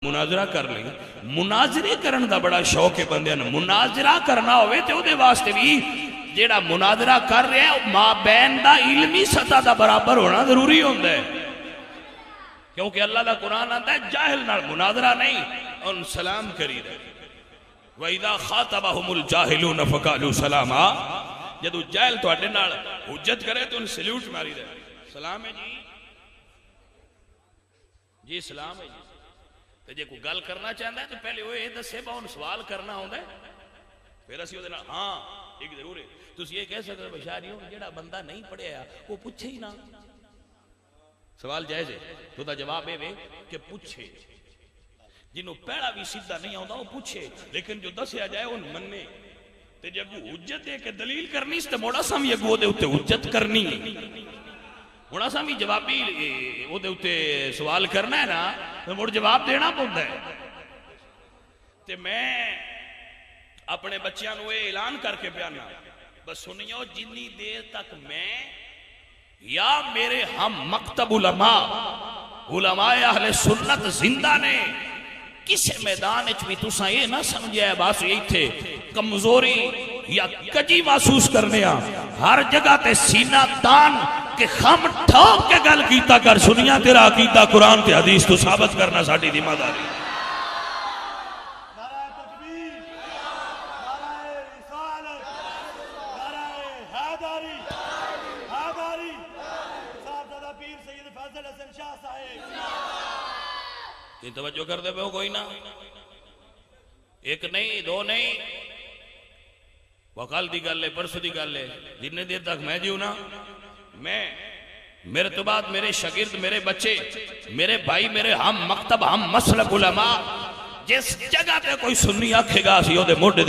مناظرہ کر لیں. مناظرے کرن دا بڑا شوق ہے بندے نے. مناظرہ کرنا ہوئے تے او دے واسطے بھی جیڑا مناظرہ کر رہے ہیں ماں بین دا علمی سطح دا برابر ہونا ضروری ہوندہ ہے. کیونکہ اللہ دا قرآن آتا ہے جاہل نال مناظرہ نہیں ان سلام کری دے. وَإِذَا خَاطَبَهُمُ الْجَاهِلُونَ فَقَالُوا سَلَامًا. جدو جاہل تو اڈے نال حجت کرے تو ان سلیوٹ ماری دے. سلام ہے جی جی سلام ہے جی. تو جے کوئی گل کرنا چاہتا ہے تو پہلے وہ یہ دسے با ان سوال کرنا ہوتا ہے پھر اسی ہوتے نا ہاں ایک ضرور ہے. تو یہ کہہ سکتے ہیں بشاریوں جڑا بندہ نہیں پڑھیا وہ پوچھے ہی نہ. سوال جائز ہے تو دا جواب ہے کہ پوچھے. جنہوں پہلا بھی سیدھا نہیں آتا وہ پوچھے لیکن جو دسیا جائے ان مننے. تے جب وہ حجت ہے کہ دلیل کرنی سے موڑا سا بھی اگو دے ہوتے حجت کرنی موڑا سا بھی جوابی وہ دے ہوتے سوال کرنا ہے نا تو موڑ جواب دینا پڑتا ہے. تے میں اپنے بچیاں نو اعلان کر کے پیانا بس سنیو جنی دیر تک میں یا میرے ہم مکتب علماء اہل سنت زندہ نے کسی میدان بھی تساں یہ نہ سمجھے ہے بس یہی تھے کمزوری یا کجی محسوس کرنے ہر جگہ تے سینہ تان کہ خم ٹھوک کے گل کیتا کر. سنیا تیرا عقیدہ قرآن تے حدیث تو ثابت کرنا ساڈی ذمہ داری. توجہ کر دے پہ ہو کوئی نہ ایک نہیں دو نہیں وکال دی گل ہے پرسو دی گل ہے. جتنے دیر تک میں جیوں نا میں میرے تو بعد میرے شاگرد میرے بچے میرے بھائی میرے ہم مکتب ہم مسلک علماء جس جگہ پہ کوئی سنی آکھے گا اسی او دے موڈے